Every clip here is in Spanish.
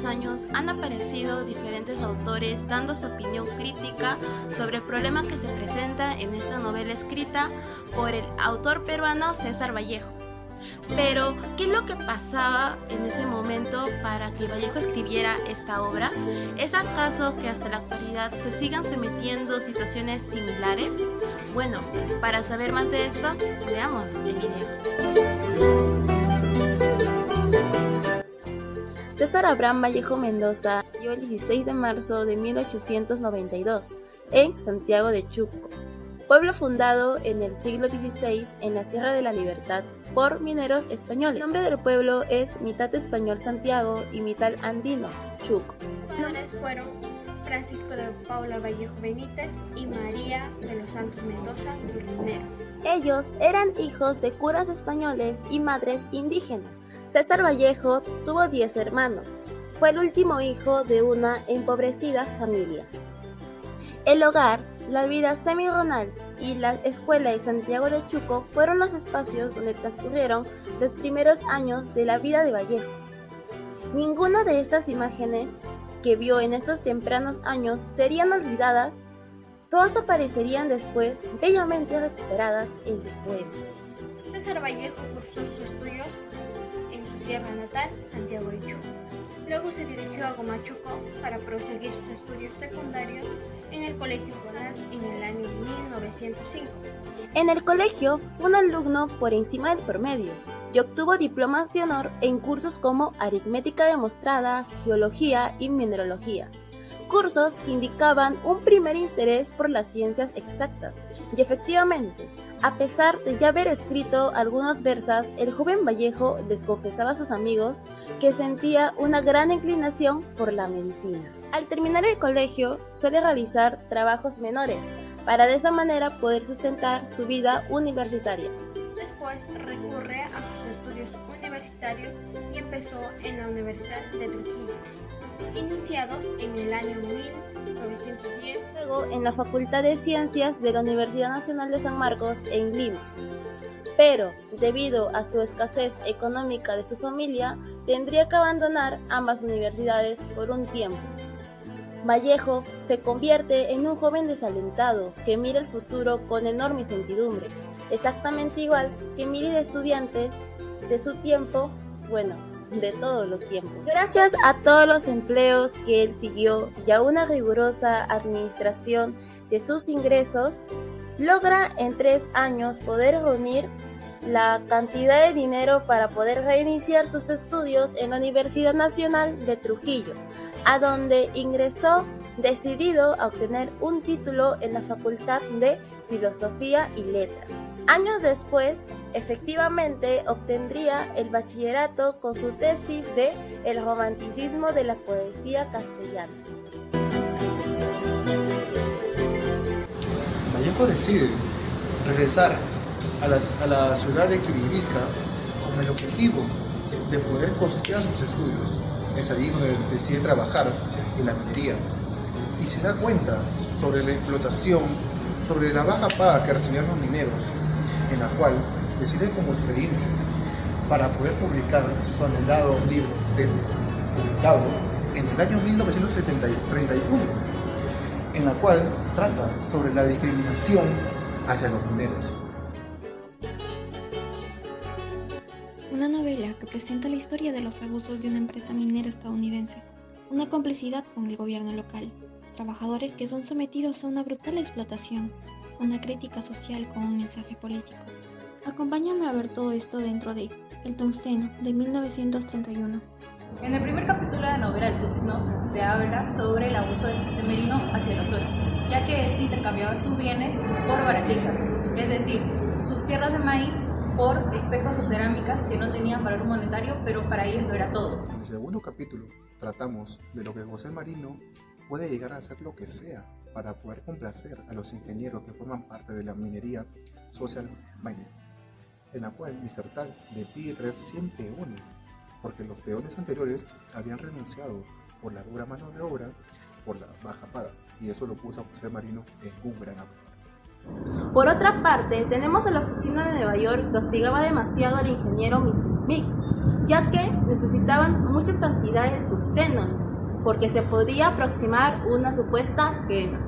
últimos años han aparecido diferentes autores dando su opinión crítica sobre el problema que se presenta en esta novela escrita por el autor peruano César Vallejo. Pero, ¿qué es lo que pasaba en ese momento para que Vallejo escribiera esta obra? ¿Es acaso que hasta la actualidad se sigan sometiendo situaciones similares? Bueno, para saber más de esto, veamos el video. César Abraham Vallejo Mendoza nació el 16 de marzo de 1892 en Santiago de Chuco, pueblo fundado en el siglo XVI en la Sierra de la Libertad por mineros españoles. El nombre del pueblo es mitad español Santiago y mitad andino Chuco. Sus padres fueron Francisco de Paula Vallejo Benítez y María de los Santos Mendoza Turinero. Ellos eran hijos de curas españoles y madres indígenas. César Vallejo tuvo 10 hermanos. Fue el último hijo de una empobrecida familia. El hogar, la vida semi-rural y la escuela de Santiago de Chuco fueron los espacios donde transcurrieron los primeros años de la vida de Vallejo. Ninguna de estas imágenes que vio en estos tempranos años serían olvidadas, todas aparecerían después bellamente recuperadas en sus poemas. César Vallejo cursó sus estudios en su tierra natal, Santiago de Chuco. Luego se dirigió a Huamachuco para proseguir sus estudios secundarios en el Colegio Conas en el año 1905. En el colegio fue un alumno por encima del promedio y obtuvo diplomas de honor en cursos como aritmética demostrada, geología y mineralogía, cursos que indicaban un primer interés por las ciencias exactas. Y efectivamente, a pesar de ya haber escrito algunos versos, el joven Vallejo les confesaba a sus amigos que sentía una gran inclinación por la medicina. Al terminar el colegio, suele realizar trabajos menores, para de esa manera poder sustentar su vida universitaria. Después recurre a sus estudios universitarios y empezó en la Universidad de Trujillo, iniciados en el año 1910. Luego en la Facultad de Ciencias de la Universidad Nacional de San Marcos en Lima. Pero, debido a su escasez económica de su familia, tendría que abandonar ambas universidades por un tiempo. Vallejo se convierte en un joven desalentado que mira el futuro con enorme incertidumbre, exactamente igual que miles de estudiantes de su tiempo, bueno, de todos los tiempos. Gracias a todos los empleos que él siguió y a una rigurosa administración de sus ingresos, logra en 3 años poder reunir la cantidad de dinero para poder reiniciar sus estudios en la Universidad Nacional de Trujillo, a donde ingresó decidido a obtener un título en la Facultad de Filosofía y Letras. Años después, efectivamente, obtendría el bachillerato con su tesis de El romanticismo de la poesía castellana. Vallejo decide regresar a la ciudad de Quiribilca con el objetivo de poder costear sus estudios. Es allí donde decide trabajar en la minería y se da cuenta sobre la explotación, sobre la baja paga que recibían los mineros, en la cual decide como experiencia para poder publicar su anhelado libro publicado en el año 1931, en la cual trata sobre la discriminación hacia los mineros. Una novela que presenta la historia de los abusos de una empresa minera estadounidense, una complicidad con el gobierno local, trabajadores que son sometidos a una brutal explotación, una crítica social con un mensaje político. Acompáñame a ver todo esto dentro de El Tungsteno, de 1931. En el primer capítulo de la novela El Tungsteno se habla sobre el abuso de José Merino hacia los soles, ya que éste intercambiaba sus bienes por baratijas, es decir, sus tierras de maíz por espejos o cerámicas que no tenían valor monetario, pero para ellos lo era todo. En el segundo capítulo tratamos de lo que José Marino puede llegar a hacer lo que sea para poder complacer a los ingenieros que forman parte de la minería Social Mining, en la cual Mr. Tal le pide traer 100 peones, porque los peones anteriores habían renunciado por la dura mano de obra, por la baja paga, y eso lo puso a José Marino en un gran aprieto. Por otra parte, tenemos a la oficina de Nueva York que hostigaba demasiado al ingeniero Mr. Mick, ya que necesitaban muchas cantidades de tungsteno, porque se podía aproximar una supuesta guerra.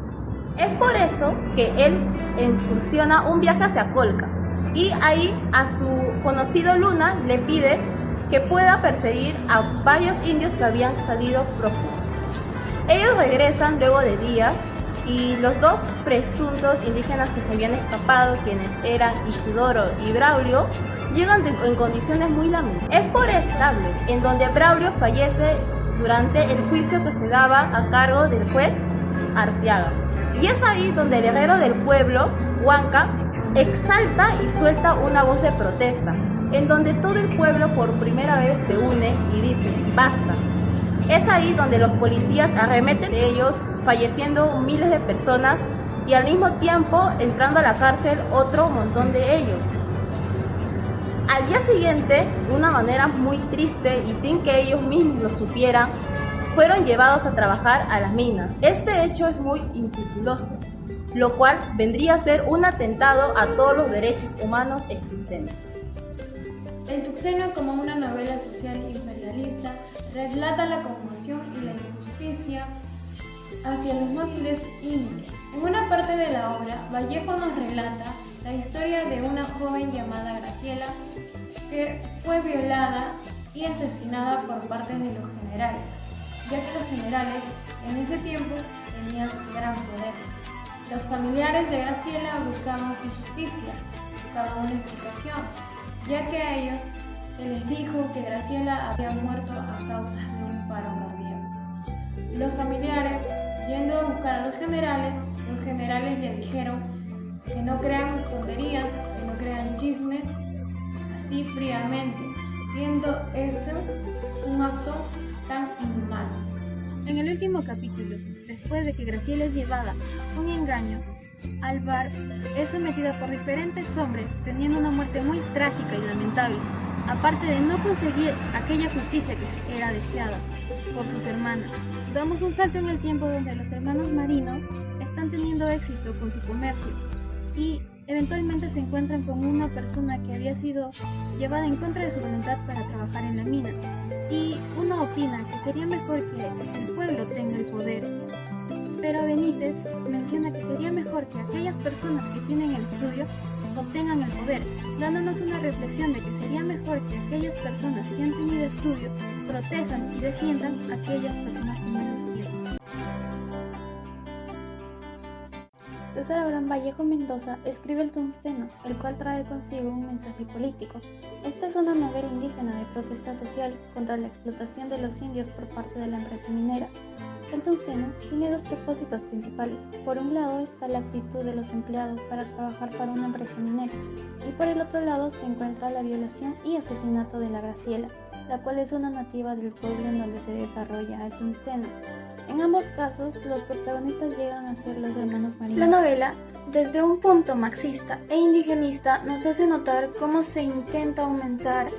Es por eso que él incursiona un viaje hacia Colca, y ahí a su conocido Luna le pide que pueda perseguir a varios indios que habían salido prófugos. Ellos regresan luego de días y los dos presuntos indígenas que se habían escapado, quienes eran Isidoro y Braulio, llegan en condiciones muy lamentables. Es por estables, en donde Braulio fallece durante el juicio que se daba a cargo del juez Arteaga. Y es ahí donde el heredero del pueblo, Huanca, exalta y suelta una voz de protesta, en donde todo el pueblo por primera vez se une y dice, basta. Es ahí donde los policías arremeten de ellos, falleciendo miles de personas y al mismo tiempo entrando a la cárcel otro montón de ellos. Al día siguiente, de una manera muy triste y sin que ellos mismos lo supieran, fueron llevados a trabajar a las minas. Este hecho es muy inescrupuloso, lo cual vendría a ser un atentado a todos los derechos humanos existentes. El Tuxteno, como una novela social imperialista, relata la conmoción y la injusticia hacia los más fieles indios. En una parte de la obra, Vallejo nos relata la historia de una joven llamada Graciela que fue violada y asesinada por parte de los generales, ya que los generales en ese tiempo tenían gran poder. Los familiares de Graciela buscaban justicia, buscaban una explicación, ya que a ellos se les dijo que Graciela había muerto a causa de un paro cardíaco. Los familiares, yendo a buscar a los generales le dijeron que no crean tonterías, que no crean chismes así fríamente, siendo eso un acto tan inhumano. En el último capítulo, después de que Graciela es llevada con engaño al bar, es sometida por diferentes hombres, teniendo una muerte muy trágica y lamentable, aparte de no conseguir aquella justicia que era deseada por sus hermanas. Damos un salto en el tiempo donde los hermanos Marino están teniendo éxito con su comercio y eventualmente se encuentran con una persona que había sido llevada en contra de su voluntad para trabajar en la mina, y uno opina que sería mejor que el pueblo tenga el poder, pero Benítez menciona que sería mejor que aquellas personas que tienen el estudio obtengan el poder, dándonos una reflexión de que sería mejor que aquellas personas que han tenido estudio protejan y defiendan a aquellas personas que no los tienen. César Abraham Vallejo Mendoza escribe El Tungsteno, el cual trae consigo un mensaje político. Esta es una novela indígena de protesta social contra la explotación de los indios por parte de la empresa minera. El tungsteno tiene dos propósitos principales. Por un lado está la actitud de los empleados para trabajar para una empresa minera, y por el otro lado se encuentra la violación y asesinato de la Graciela, la cual es una nativa del pueblo en donde se desarrolla el tungsteno. En ambos casos, los protagonistas llegan a ser los hermanos Marino. La novela, desde un punto marxista e indigenista, nos hace notar cómo se intenta aumentar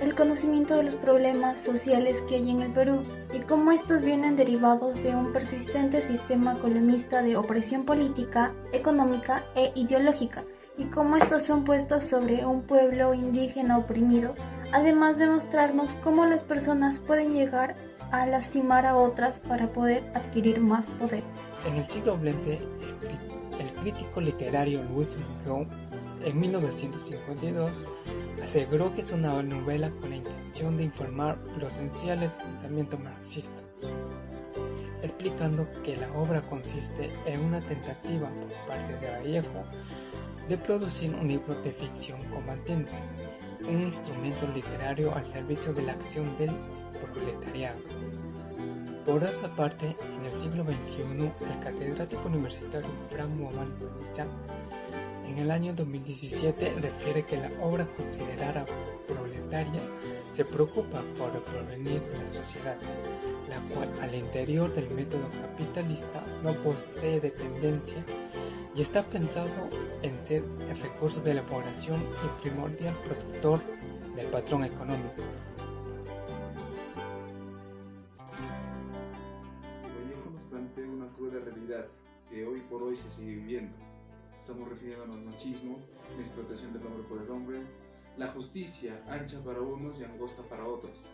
el conocimiento de los problemas sociales que hay en el Perú y cómo estos vienen derivados de un persistente sistema colonista de opresión política, económica e ideológica, y cómo estos son puestos sobre un pueblo indígena oprimido, además de mostrarnos cómo las personas pueden llegar a lastimar a otras para poder adquirir más poder. En el siglo XX, el crítico literario Louis Foucault, en 1952, aseguró que es una novela con la intención de informar los esenciales pensamientos marxistas, explicando que la obra consiste en una tentativa por parte de Vallejo de producir un libro de ficción combatiente, un instrumento literario al servicio de la acción del proletariado. Por otra parte, en el siglo XXI, el catedrático universitario Frank Muhammad Peniza, en el año 2017, refiere que la obra considerada proletaria se preocupa por el porvenir de la sociedad, la cual al interior del método capitalista no posee dependencia y está pensado en ser el recurso de elaboración y primordial productor del patrón económico. Vallejo nos plantea una cruda realidad que hoy por hoy se sigue viviendo. Estamos refiriéndonos al machismo, la explotación del hombre por el hombre, La justicia, ancha para unos y angosta para otros.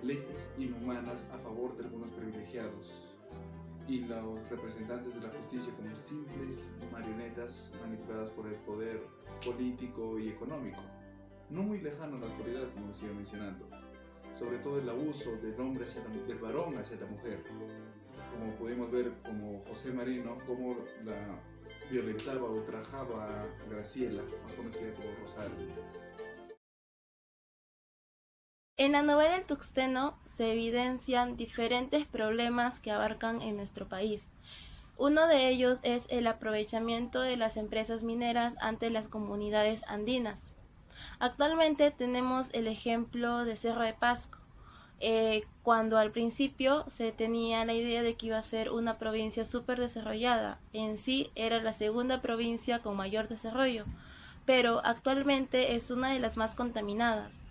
Leyes inhumanas a favor de algunos privilegiados. Y los representantes de la justicia como simples marionetas manipuladas por el poder político y económico. No muy lejano a la autoridad, como sigo mencionando. Sobre todo el abuso del varón hacia la mujer. Como pudimos ver, como José Marino, cómo la violentaba o ultrajaba a Graciela, más conocida como Rosario. En la novela El Tuxteno se evidencian diferentes problemas que abarcan en nuestro país. Uno de ellos es el aprovechamiento de las empresas mineras ante las comunidades andinas. Actualmente tenemos el ejemplo de Cerro de Pasco, cuando al principio se tenía la idea de que iba a ser una provincia súper desarrollada. En sí era la segunda provincia con mayor desarrollo, pero actualmente es una de las más contaminadas.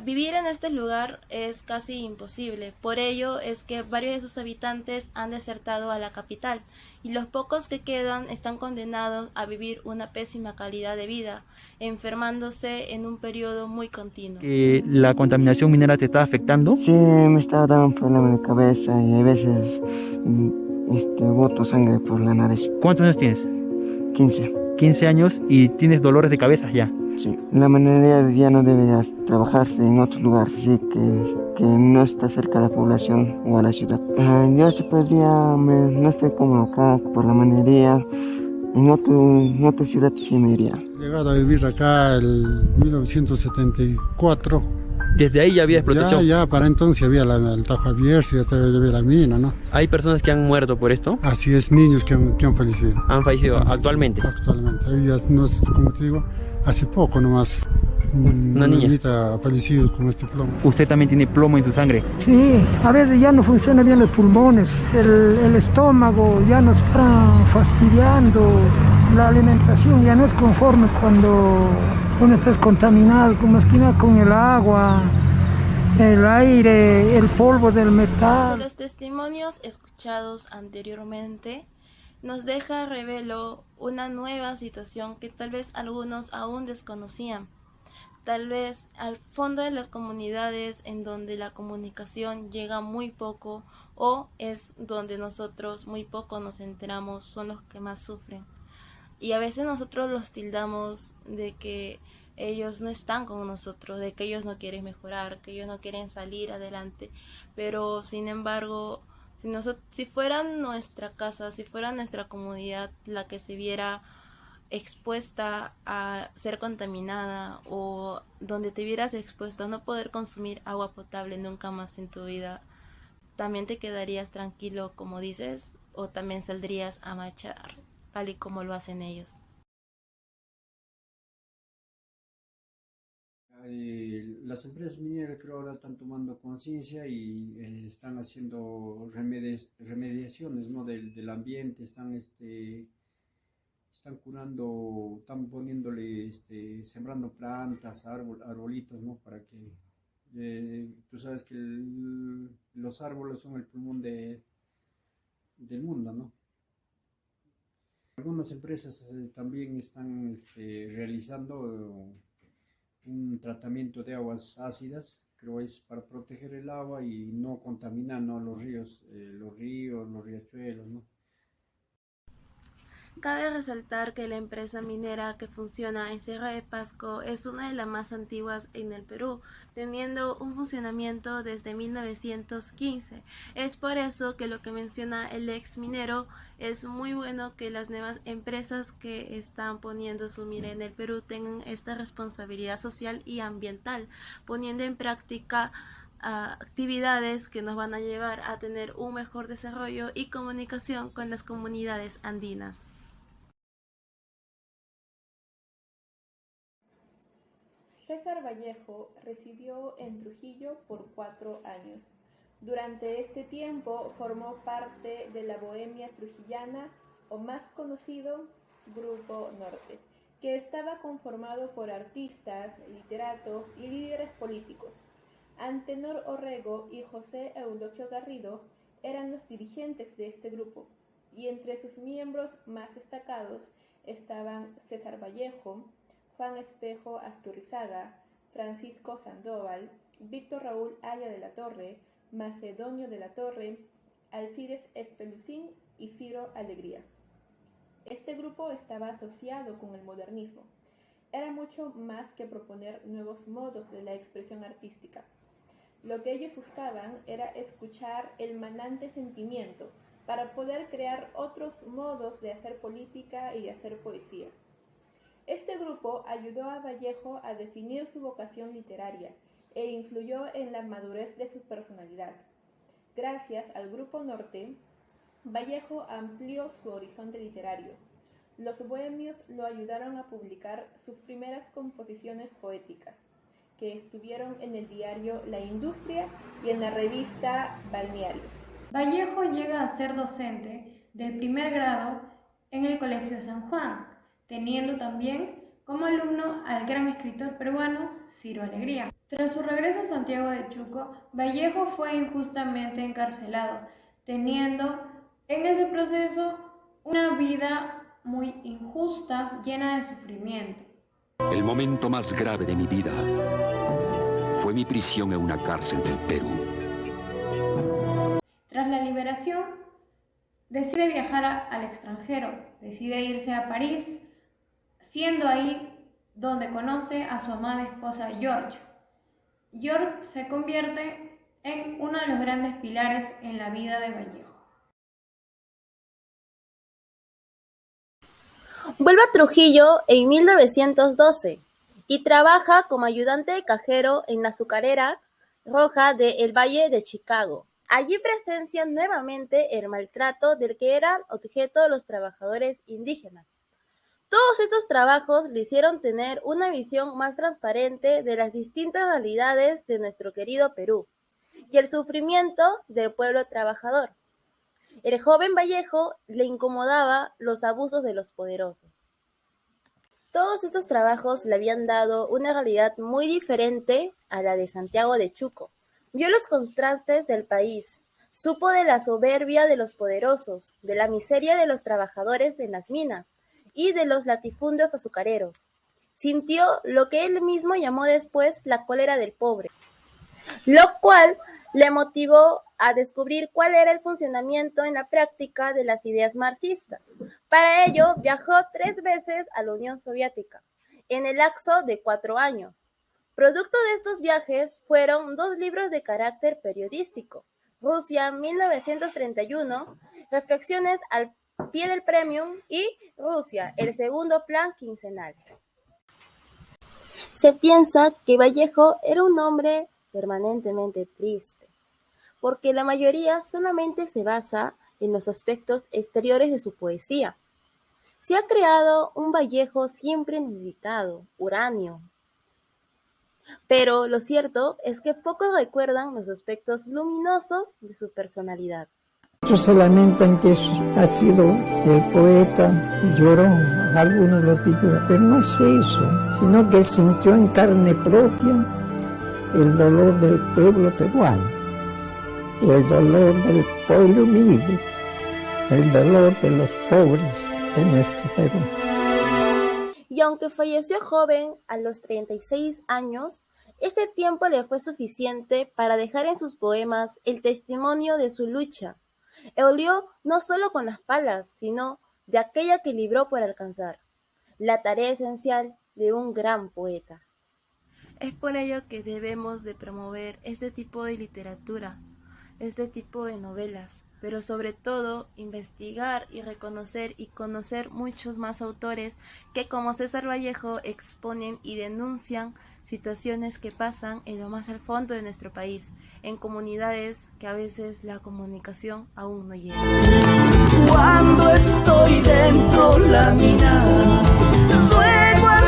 Vivir en este lugar es casi imposible, por ello es que varios de sus habitantes han desertado a la capital y los pocos que quedan están condenados a vivir una pésima calidad de vida, enfermándose en un periodo muy continuo. ¿La contaminación minera te está afectando? Sí, me está dando un problema de cabeza y a veces boto sangre por la nariz. ¿Cuántos años tienes? 15. 15 años y tienes dolores de cabeza ya. Sí, la minería ya no debería trabajarse en otros lugares, así que no está cerca de la población o a la ciudad. Yo se podría, no estoy como acá por la minería, en otra ciudad sí me iría. He llegado a vivir acá en 1974. ¿Desde ahí ya había explotación? Ya para entonces había el Tajo Abierto, ya había la mina, ¿no? ¿Hay personas que han muerto por esto? Así es, niños que han fallecido. ¿Han fallecido actualmente? Actualmente, ahí ya, no sé, como te digo, hace poco nomás. Una niñita ha fallecido con este plomo. ¿Usted también tiene plomo en su sangre? Sí, a veces ya no funcionan bien los pulmones, el estómago ya nos está fastidiando, la alimentación ya no es conforme cuando uno está contaminado, más que nada con el agua, el aire, el polvo del metal. De los testimonios escuchados anteriormente, nos deja revelo una nueva situación que tal vez algunos aún desconocían. Tal vez al fondo de las comunidades en donde la comunicación llega muy poco o es donde nosotros muy poco nos enteramos, son los que más sufren. Y a veces nosotros los tildamos de que ellos no están con nosotros, de que ellos no quieren mejorar, que ellos no quieren salir adelante, pero sin embargo, si fuera nuestra casa, si fuera nuestra comunidad la que se viera expuesta a ser contaminada o donde te vieras expuesto a no poder consumir agua potable nunca más en tu vida, ¿también te quedarías tranquilo como dices o también saldrías a marchar tal y como lo hacen ellos? Las empresas mineras creo ahora están tomando conciencia y están haciendo remediaciones, ¿no? del ambiente, están curando, están poniéndole, sembrando plantas, arbolitos, ¿no? Para que, tú sabes que los árboles son el pulmón del mundo, ¿no? Algunas empresas también están realizando un tratamiento de aguas ácidas, creo es para proteger el agua y no contaminar, ¿no? los ríos, los riachuelos, ¿no? Cabe resaltar que la empresa minera que funciona en Cerro de Pasco es una de las más antiguas en el Perú, teniendo un funcionamiento desde 1915. Es por eso que lo que menciona el ex minero es muy bueno que las nuevas empresas que están poniendo su mira en el Perú tengan esta responsabilidad social y ambiental, poniendo en práctica actividades que nos van a llevar a tener un mejor desarrollo y comunicación con las comunidades andinas. César Vallejo residió en Trujillo por 4 años. Durante este tiempo formó parte de la Bohemia Trujillana, o más conocido, Grupo Norte, que estaba conformado por artistas, literatos y líderes políticos. Antenor Orrego y José Eudoxio Garrido eran los dirigentes de este grupo, y entre sus miembros más destacados estaban César Vallejo, Juan Espejo Asturrizaga, Francisco Sandoval, Víctor Raúl Haya de la Torre, Macedonio de la Torre, Alcides Espelucín y Ciro Alegría. Este grupo estaba asociado con el modernismo. Era mucho más que proponer nuevos modos de la expresión artística. Lo que ellos buscaban era escuchar el manante sentimiento para poder crear otros modos de hacer política y de hacer poesía. Este grupo ayudó a Vallejo a definir su vocación literaria e influyó en la madurez de su personalidad. Gracias al Grupo Norte, Vallejo amplió su horizonte literario. Los bohemios lo ayudaron a publicar sus primeras composiciones poéticas, que estuvieron en el diario La Industria y en la revista Balnearios. Vallejo llega a ser docente del primer grado en el Colegio de San Juan, teniendo también como alumno al gran escritor peruano Ciro Alegría. Tras su regreso a Santiago de Chuco, Vallejo fue injustamente encarcelado, teniendo en ese proceso una vida muy injusta, llena de sufrimiento. El momento más grave de mi vida fue mi prisión en una cárcel del Perú. Tras la liberación, decide viajar al extranjero, decide irse a París, siendo ahí donde conoce a su amada esposa George. George se convierte en uno de los grandes pilares en la vida de Vallejo. Vuelve a Trujillo en 1912 y trabaja como ayudante de cajero en la azucarera roja de El Valle de Chicago. Allí presencia nuevamente el maltrato del que eran objeto los trabajadores indígenas. Todos estos trabajos le hicieron tener una visión más transparente de las distintas realidades de nuestro querido Perú y el sufrimiento del pueblo trabajador. El joven Vallejo le incomodaba los abusos de los poderosos. Todos estos trabajos le habían dado una realidad muy diferente a la de Santiago de Chuco. Vio los contrastes del país, supo de la soberbia de los poderosos, de la miseria de los trabajadores de las minas y de los latifundios azucareros. Sintió lo que él mismo llamó después la cólera del pobre, lo cual le motivó a descubrir cuál era el funcionamiento en la práctica de las ideas marxistas. Para ello, viajó 3 veces a la Unión Soviética, en el lapso de 4 años. Producto de estos viajes fueron 2 libros de carácter periodístico, Rusia 1931, Reflexiones al pie del Premium y Rusia, el segundo plan quincenal. Se piensa que Vallejo era un hombre permanentemente triste, porque la mayoría solamente se basa en los aspectos exteriores de su poesía. Se ha creado un Vallejo siempre necesitado, huráneo. Pero lo cierto es que pocos recuerdan los aspectos luminosos de su personalidad. Muchos se lamentan que ha sido el poeta llorón, algunos lo titulan, pero no es eso, sino que él sintió en carne propia el dolor del pueblo peruano, el dolor del pueblo humilde, el dolor de los pobres de nuestro Perú. Y aunque falleció joven, a los 36 años, ese tiempo le fue suficiente para dejar en sus poemas el testimonio de su lucha. Olió no solo con las palas, sino de aquella que libró por alcanzar, la tarea esencial de un gran poeta. Es por ello que debemos de promover este tipo de literatura, este tipo de novelas, pero sobre todo investigar y reconocer y conocer muchos más autores que como César Vallejo exponen y denuncian situaciones que pasan en lo más al fondo de nuestro país, en comunidades que a veces la comunicación aún no llega. Cuando estoy dentro la mina, ruego a